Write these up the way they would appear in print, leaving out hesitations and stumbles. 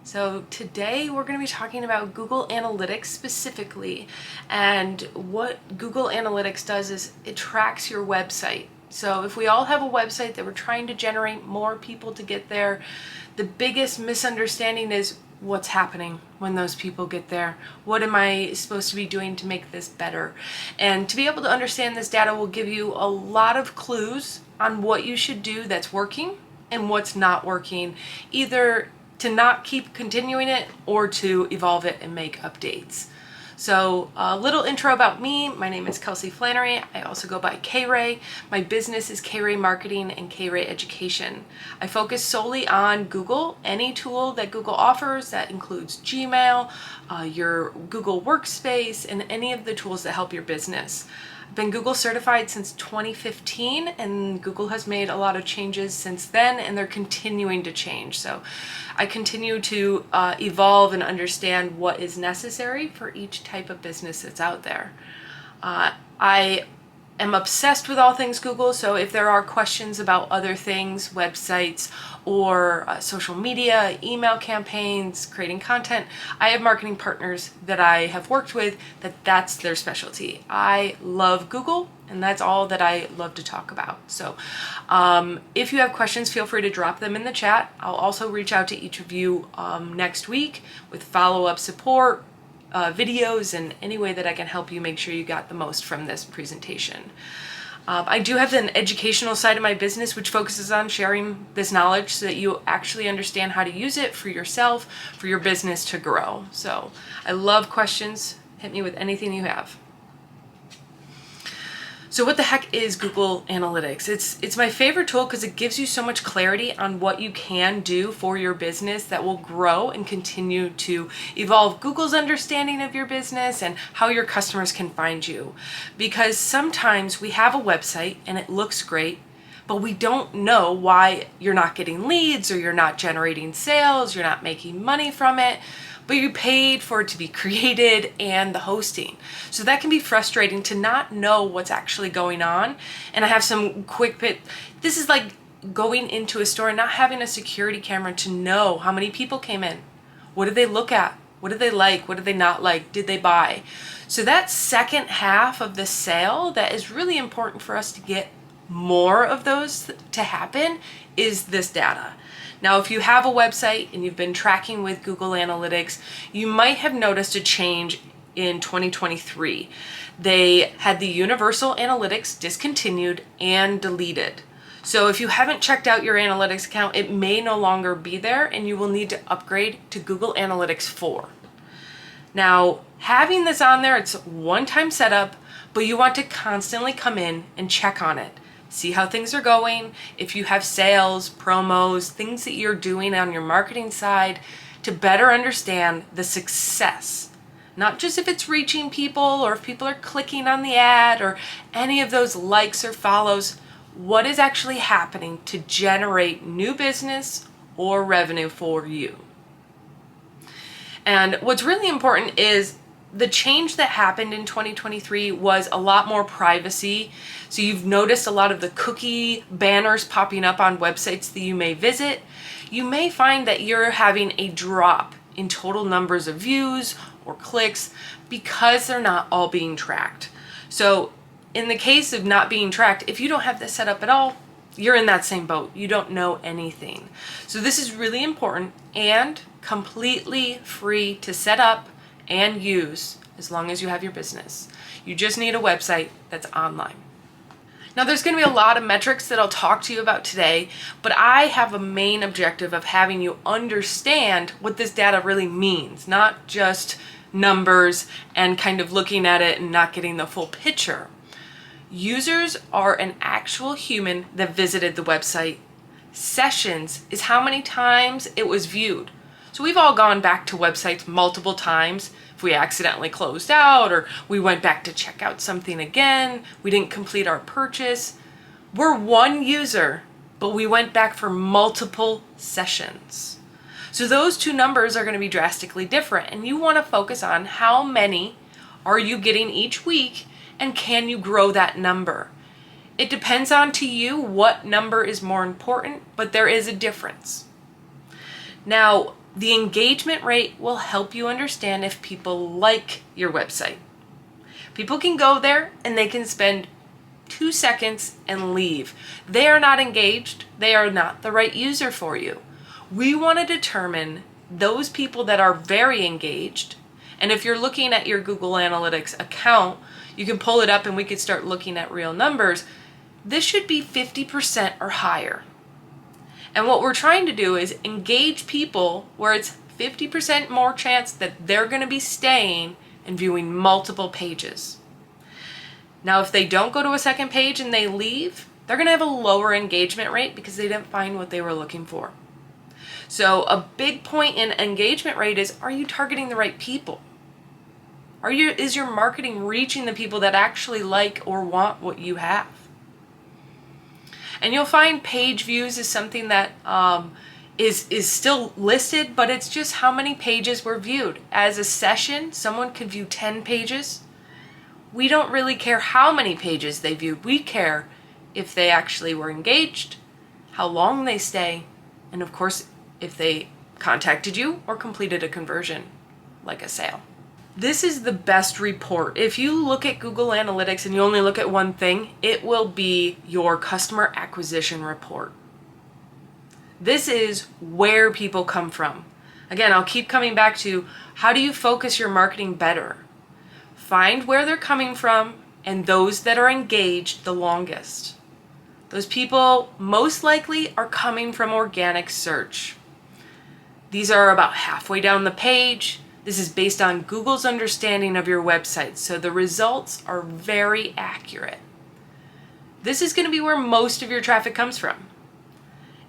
So today we're going to be talking about Google Analytics specifically, and what Google Analytics does is it tracks your website. So if we all have a website that we're trying to generate more people to get there, the biggest misunderstanding is what's happening when those people get there. What am I supposed to be doing to make this better? And to be able to understand this data will give you a lot of clues on what you should do that's working and what's not working, either to not keep continuing it or to evolve it and make updates. So a little intro about me. My name is Kelsey Flannery. I also go by 𝐾Rae. My business is 𝐾Rae Marketing and 𝐾Rae Education. I focus solely on Google, any tool that Google offers. That includes Gmail, your Google Workspace, and any of the tools that help your business. I've been Google certified since 2015, and Google has made a lot of changes since then, and they're continuing to change. So I continue to evolve and understand what is necessary for each type of business that's out there. I am obsessed with all things Google, so if there are questions about other things, websites, or social media, email campaigns, creating content, I have marketing partners that I have worked with that's their specialty. I love Google, and that's all that I love to talk about. So if you have questions, feel free to drop them in the chat. I'll also reach out to each of you next week with follow-up support, videos, and any way that I can help you make sure you got the most from this presentation. I do have an educational side of my business which focuses on sharing this knowledge so that you actually understand how to use it for yourself, for your business to grow. So I love questions. Hit me with anything you have. So what the heck is Google Analytics? It's my favorite tool because it gives you so much clarity on what you can do for your business that will grow and continue to evolve Google's understanding of your business and how your customers can find you. Because sometimes we have a website and it looks great, but we don't know why you're not getting leads, or you're not generating sales, you're not making money from it, but you paid for it to be created and the hosting. So that can be frustrating to not know what's actually going on. And I have some quick bit. This is like going into a store and not having a security camera to know how many people came in. What did they look at? What did they like? What did they not like? Did they buy? So that second half of the sale that is really important for us to get more of those to happen is this data. Now, if you have a website and you've been tracking with Google Analytics, you might have noticed a change in 2023. They had the Universal Analytics discontinued and deleted. So if you haven't checked out your analytics account, it may no longer be there, and you will need to upgrade to Google Analytics 4. Now, having this on there, it's a one-time setup, but you want to constantly come in and check on it. See how things are going, if you have sales, promos, things that you're doing on your marketing side to better understand the success. Not just if it's reaching people or if people are clicking on the ad or any of those likes or follows, what is actually happening to generate new business or revenue for you. And what's really important is the change that happened in 2023 was a lot more privacy. So you've noticed a lot of the cookie banners popping up on websites that you may visit. You may find that you're having a drop in total numbers of views or clicks because they're not all being tracked. So in the case of not being tracked, if you don't have this set up at all, you're in that same boat. You don't know anything. So this is really important and completely free to set up and use as long as you have your business. You just need a website that's online. Now, there's going to be a lot of metrics that I'll talk to you about today, but I have a main objective of having you understand what this data really means, not just numbers and kind of looking at it and not getting the full picture. Users are an actual human that visited the website. Sessions is how many times it was viewed. So we've all gone back to websites multiple times. If we accidentally closed out, or we went back to check out something again, we didn't complete our purchase. We're one user, but we went back for multiple sessions. So those two numbers are going to be drastically different, and you want to focus on how many are you getting each week, and can you grow that number? It depends on to you what number is more important, but there is a difference. Now, The engagement rate will help you understand if people like your website. People can go there and they can spend 2 seconds and leave. They are not engaged. They are not the right user for you. We want to determine those people that are very engaged. And if you're looking at your Google Analytics account, you can pull it up and we could start looking at real numbers. This should be 50% or higher. And what we're trying to do is engage people where it's 50% more chance that they're going to be staying and viewing multiple pages. Now, if they don't go to a second page and they leave, they're going to have a lower engagement rate because they didn't find what they were looking for. So a big point in engagement rate is, are you targeting the right people? Is your marketing reaching the people that actually like or want what you have? And you'll find page views is something that is still listed, but it's just how many pages were viewed. As a session, someone could view 10 pages. We don't really care how many pages they viewed. We care if they actually were engaged, how long they stay, and of course, if they contacted you or completed a conversion, like a sale. This is the best report. If you look at Google Analytics and you only look at one thing, it will be your customer acquisition report. This is where people come from. Again, I'll keep coming back to, how do you focus your marketing better? Find where they're coming from and those that are engaged the longest. Those people most likely are coming from organic search. These are about halfway down the page. This is based on Google's understanding of your website, so the results are very accurate. This is going to be where most of your traffic comes from.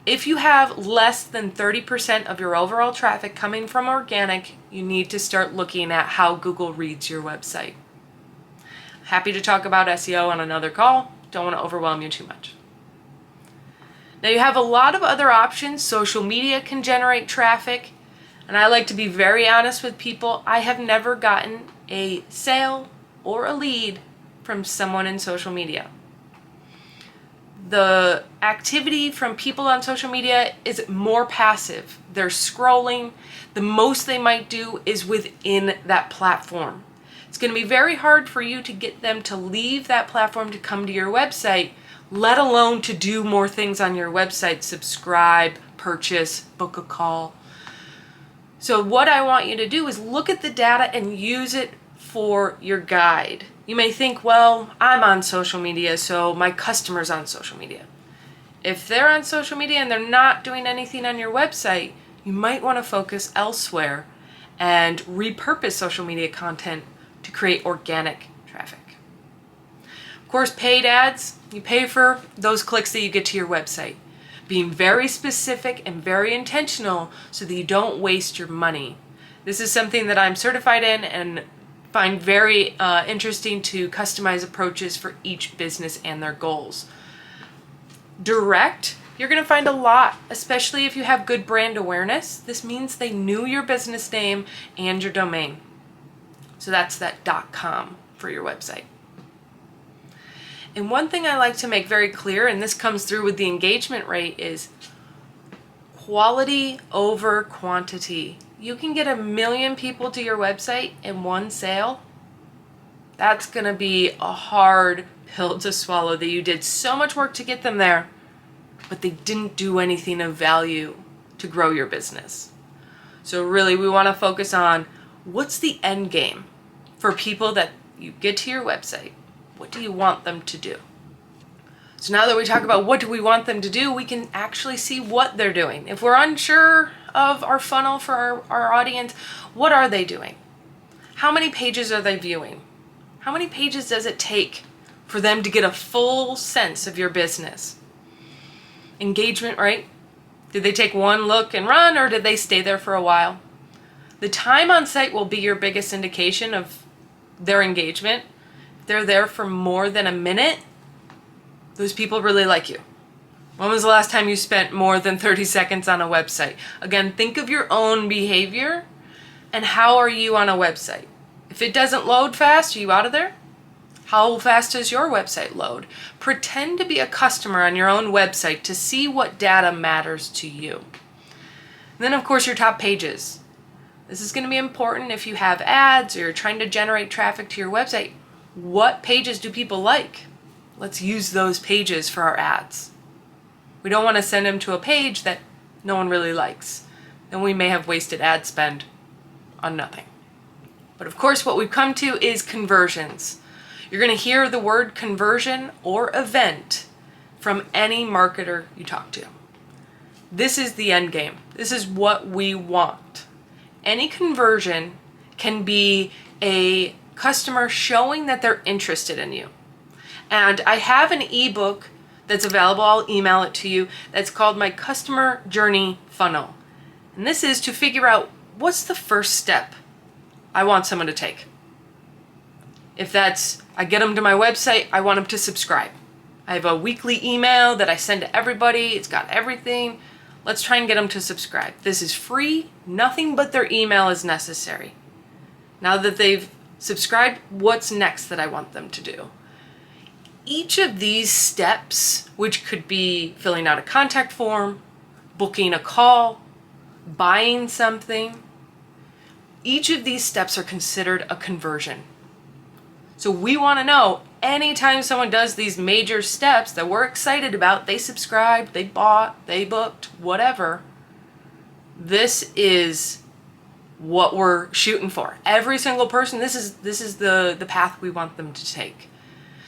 If you have less than 30% of your overall traffic coming from organic, you need to start looking at how Google reads your website. Happy to talk about SEO on another call. Don't want to overwhelm you too much. Now you have a lot of other options. Social media can generate traffic. And I like to be very honest with people. I have never gotten a sale or a lead from someone in social media. The activity from people on social media is more passive. They're scrolling. The most they might do is within that platform. It's going to be very hard for you to get them to leave that platform to come to your website, let alone to do more things on your website, subscribe, purchase, book a call. So what I want you to do is look at the data and use it for your guide. You may think, well, I'm on social media, so my customer's on social media. If they're on social media and they're not doing anything on your website, you might want to focus elsewhere and repurpose social media content to create organic traffic. Of course, paid ads, you pay for those clicks that you get to your website. Being very specific and very intentional so that you don't waste your money. This is something that I'm certified in and find very interesting to customize approaches for each business and their goals. Direct, you're going to find a lot, especially if you have good brand awareness. This means they knew your business name and your domain. So that's that .com for your website. And one thing I like to make very clear, and this comes through with the engagement rate, is quality over quantity. You can get 1 million people to your website in one sale. That's going to be a hard pill to swallow, that you did so much work to get them there, but they didn't do anything of value to grow your business. So really, we want to focus on what's the end game for people that you get to your website. What do you want them to do? So now that we talk about what do we want them to do, we can actually see what they're doing. If we're unsure of our funnel for our audience, what are they doing? How many pages are they viewing? How many pages does it take for them to get a full sense of your business? Engagement rate. Did they take one look and run, or did they stay there for a while? The time on site will be your biggest indication of their engagement. They're there for more than a minute, those people really like you. When was the last time you spent more than 30 seconds on a website? Again, think of your own behavior and how are you on a website? If it doesn't load fast, are you out of there? How fast does your website load? Pretend to be a customer on your own website to see what data matters to you. And then of course your top pages. This is going to be important if you have ads or you're trying to generate traffic to your website. What pages do people like? Let's use those pages for our ads. We don't want to send them to a page that no one really likes. Then we may have wasted ad spend on nothing. But of course, what we've come to is conversions. You're going to hear the word conversion or event from any marketer you talk to. This is the end game. This is what we want. Any conversion can be a customer showing that they're interested in you. And I have an ebook that's available. I'll email it to you. That's called My Customer Journey Funnel. And this is to figure out what's the first step I want someone to take. If that's, I get them to my website, I want them to subscribe. I have a weekly email that I send to everybody. It's got everything. Let's try and get them to subscribe. This is free. Nothing but their email is necessary. Now that they've subscribed, what's next that I want them to do? Each of these steps, which could be filling out a contact form, booking a call, buying something, each of these steps are considered a conversion. So we want to know anytime someone does these major steps that we're excited about, they subscribed, they bought, they booked, whatever, this is what we're shooting for. Every single person, this is the path we want them to take.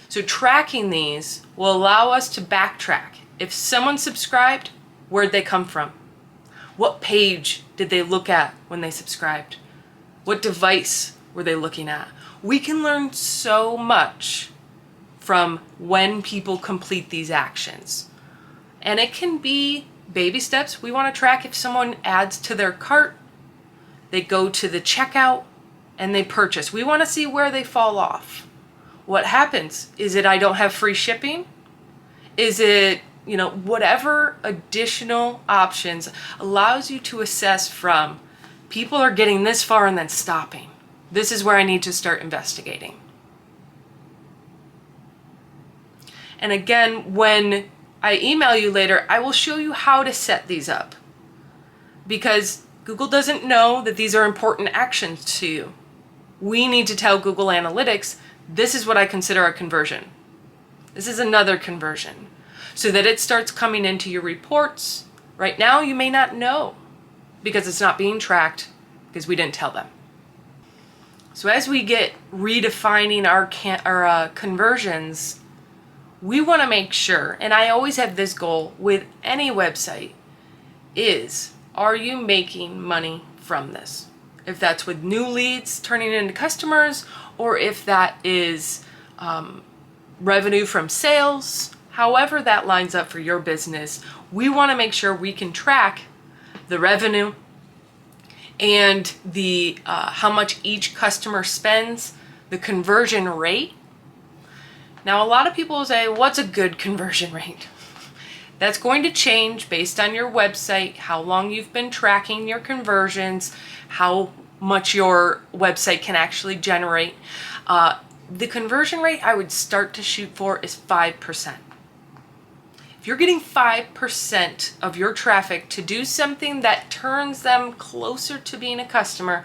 So tracking these will allow us to backtrack. If someone subscribed, where'd they come from? What page did they look at when they subscribed? What device were they looking at? We can learn so much from when people complete these actions. And it can be baby steps. We want to track if someone adds to their cart, they go to the checkout, and they purchase. We want to see where they fall off. What happens? Is it I don't have free shipping? Is it, whatever additional options allows you to assess from people are getting this far and then stopping. This is where I need to start investigating. And again, when I email you later, I will show you how to set these up, because Google doesn't know that these are important actions to you. We need to tell Google Analytics, this is what I consider a conversion. This is another conversion, so that it starts coming into your reports. Right now, you may not know because it's not being tracked because we didn't tell them. So as we get redefining our conversions, we want to make sure, and I always have this goal with any website, is, are you making money from this? If that's with new leads turning into customers, or if that is revenue from sales, however that lines up for your business, we want to make sure we can track the revenue and the how much each customer spends, the conversion rate. Now, a lot of people will say, what's a good conversion rate? That's going to change based on your website, how long you've been tracking your conversions, how much your website can actually generate. The conversion rate I would start to shoot for is 5%. If you're getting 5% of your traffic to do something that turns them closer to being a customer,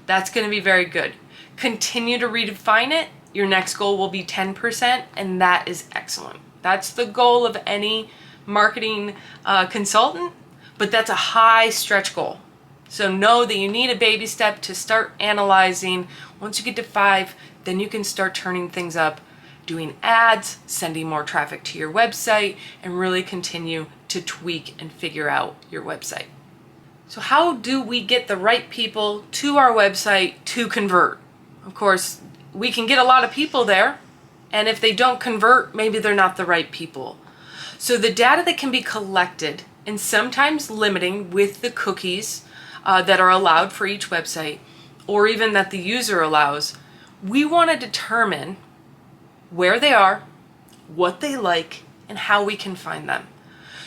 that's going to be very good. Continue to redefine it. Your next goal will be 10%, and that is excellent. That's the goal of any marketing consultant, but that's a high stretch goal. So know that you need a baby step to start analyzing. Once you get to 5, then you can start turning things up, doing ads, sending more traffic to your website, and really continue to tweak and figure out your website. So how do we get the right people to our website to convert? Of course, we can get a lot of people there, and if they don't convert, maybe they're not the right people. So the data that can be collected, and sometimes limiting with the cookies that are allowed for each website, or even that the user allows, we want to determine where they are, what they like, and how we can find them.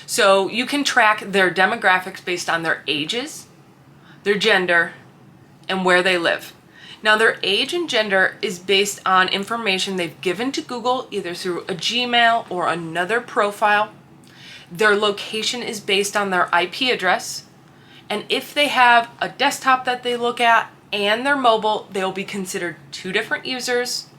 So you can track their demographics based on their ages, their gender, and where they live. Now, their age and gender is based on information they've given to Google, either through a Gmail or another profile. Their location is based on their IP address, And if they have a desktop that they look at and their mobile, they'll be considered two different users.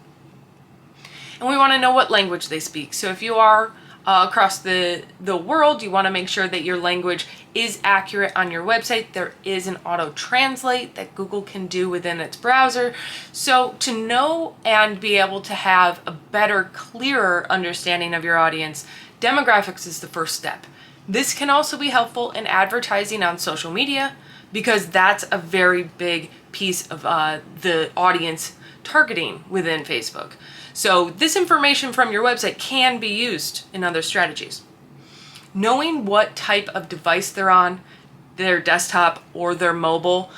And we want to know what language they speak. So if you are across the world, you want to make sure that your language is accurate on your website. There is an auto translate that Google can do within its browser. So to know and be able to have a better, clearer understanding of your audience, demographics is the first step. This can also be helpful in advertising on social media because that's a very big piece of the audience targeting within Facebook. So this information from your website can be used in other strategies. Knowing what type of device they're on, their desktop or their mobile,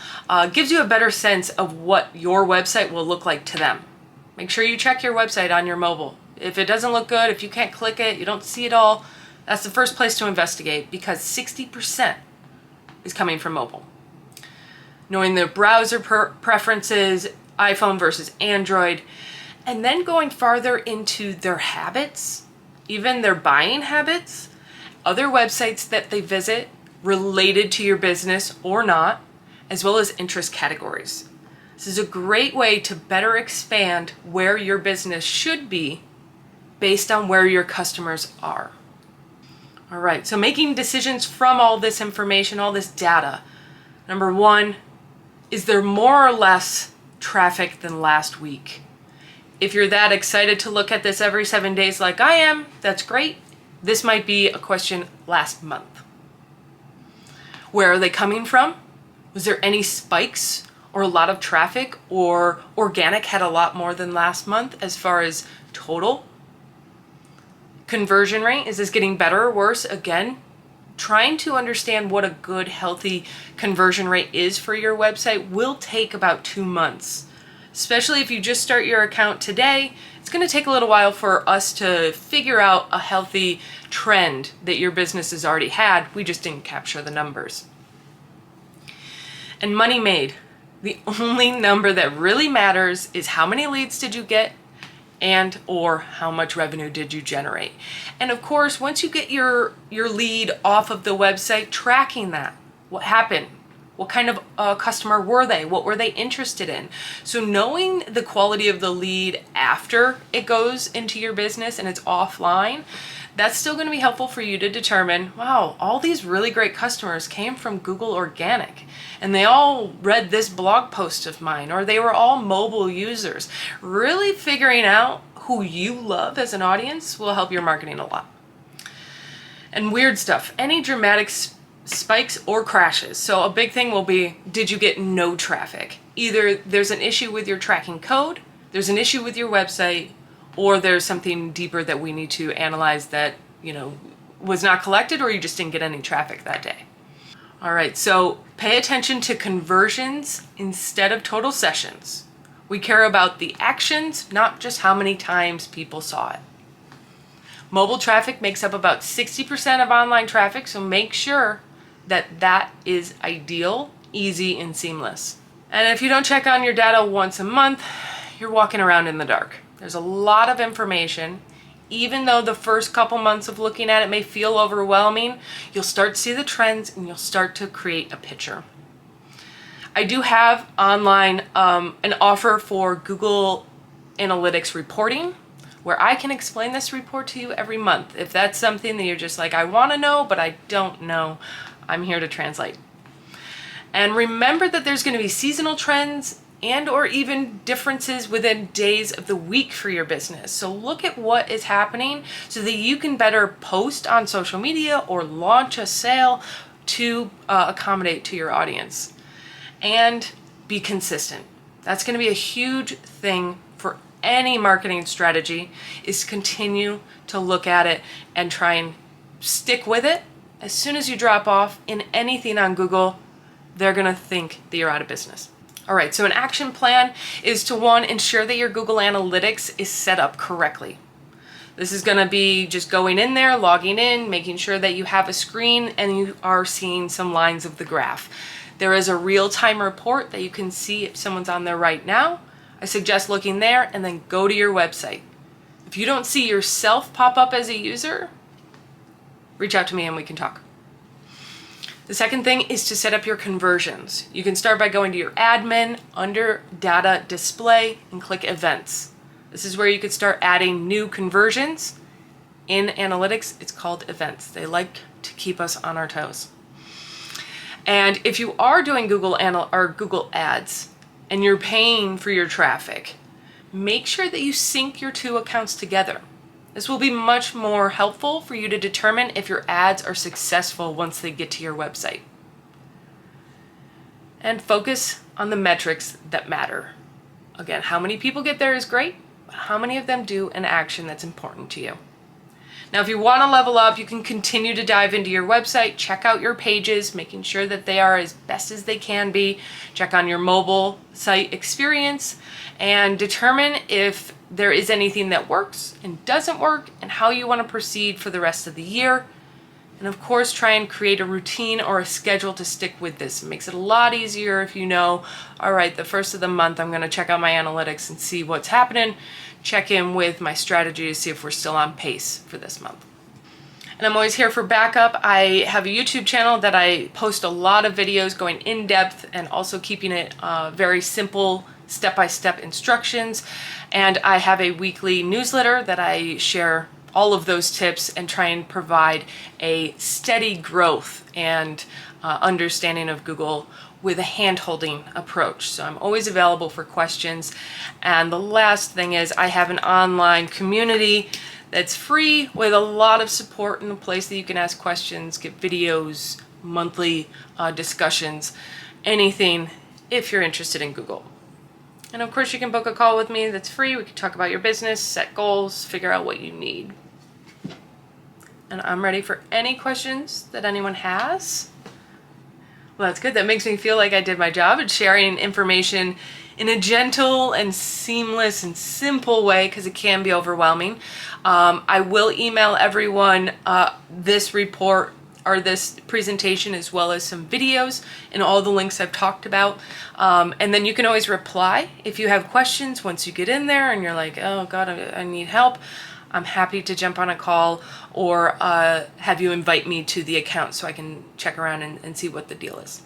gives you a better sense of what your website will look like to them. Make sure you check your website on your mobile. If it doesn't look good, if you can't click it, you don't see it all, that's the first place to investigate because 60% is coming from mobile. Knowing their browser preferences, iPhone versus Android, and then going farther into their habits, even their buying habits, other websites that they visit related to your business or not, as well as interest categories. This is a great way to better expand where your business should be based on where your customers are. All right, so making decisions from all this information, all this data. Number one, is there more or less traffic than last week? If you're that excited to look at this every 7 days like I am, that's great. This might be a question last month. Where are they coming from? Was there any spikes or a lot of traffic, or organic had a lot more than last month as far as total? Conversion rate, is this getting better or worse? Again, trying to understand what a good, healthy conversion rate is for your website will take about 2 months. Especially if you just start your account today, it's going to take a little while for us to figure out a healthy trend that your business has already had. We just didn't capture the numbers. And money made. The only number that really matters is how many leads did you get and or how much revenue did you generate. And of course, once you get your lead off of the website, tracking that. What happened? What kind of customer were they? What were they interested in? So knowing the quality of the lead after it goes into your business and it's offline, that's still going to be helpful for you to determine, wow, all these really great customers came from Google Organic and they all read this blog post of mine, or they were all mobile users. Really figuring out who you love as an audience will help your marketing a lot. And weird stuff, any dramatic spikes or crashes. So a big thing will be, did you get no traffic? Either there's an issue with your tracking code, there's an issue with your website, or there's something deeper that we need to analyze that, was not collected, or you just didn't get any traffic that day. All right, so pay attention to conversions instead of total sessions. We care about the actions, not just how many times people saw it. Mobile traffic makes up about 60% of online traffic, so make sure that is ideal, easy, and seamless. And if you don't check on your data once a month, you're walking around in the dark. There's a lot of information. Even though the first couple months of looking at it may feel overwhelming, you'll start to see the trends and you'll start to create a picture. I do have online an offer for Google Analytics reporting, where I can explain this report to you every month. If that's something that you're just like, I want to know, but I don't know, I'm here to translate. And remember that there's going to be seasonal trends and or even differences within days of the week for your business. So look at what is happening so that you can better post on social media or launch a sale to accommodate to your audience. And be consistent. That's going to be a huge thing for any marketing strategy, is continue to look at it and try and stick with it. As soon as you drop off in anything on Google, they're going to think that you're out of business. All right, so an action plan is to, one, ensure that your Google Analytics is set up correctly. This is going to be just going in there, logging in, making sure that you have a screen and you are seeing some lines of the graph. There is a real-time report that you can see if someone's on there right now. I suggest looking there and then go to your website. If you don't see yourself pop up as a user, reach out to me and we can talk. The second thing is to set up your conversions. You can start by going to your admin under data display and click events. This is where you could start adding new conversions. In analytics, it's called events. They like to keep us on our toes. And if you are doing Google Ads and you're paying for your traffic, make sure that you sync your two accounts together. This will be much more helpful for you to determine if your ads are successful once they get to your website. And focus on the metrics that matter. Again, how many people get there is great, but how many of them do an action that's important to you? Now, if you want to level up, you can continue to dive into your website, check out your pages, making sure that they are as best as they can be, check on your mobile site experience, and determine if there is anything that works and doesn't work and how you want to proceed for the rest of the year. And of course, try and create a routine or a schedule to stick with this. It makes it a lot easier if you know, all right, the first of the month, I'm going to check out my analytics and see what's happening, check in with my strategy to see if we're still on pace for this month. And I'm always here for backup. I have a YouTube channel that I post a lot of videos going in depth and also keeping it very simple, step-by-step instructions. And I have a weekly newsletter that I share all of those tips and try and provide a steady growth and understanding of Google with a hand-holding approach. So I'm always available for questions. And the last thing is I have an online community that's free with a lot of support in a place that you can ask questions, get videos, monthly discussions, anything if you're interested in Google. And of course you can book a call with me that's free. We can talk about your business, set goals, figure out what you need. And I'm ready for any questions that anyone has. Well, that's good. That makes me feel like I did my job at sharing information in a gentle and seamless and simple way, because it can be overwhelming. I will email everyone this report or this presentation as well as some videos and all the links I've talked about. And then you can always reply if you have questions once you get in there and you're like, oh God, I need help. I'm happy to jump on a call or have you invite me to the account so I can check around and see what the deal is.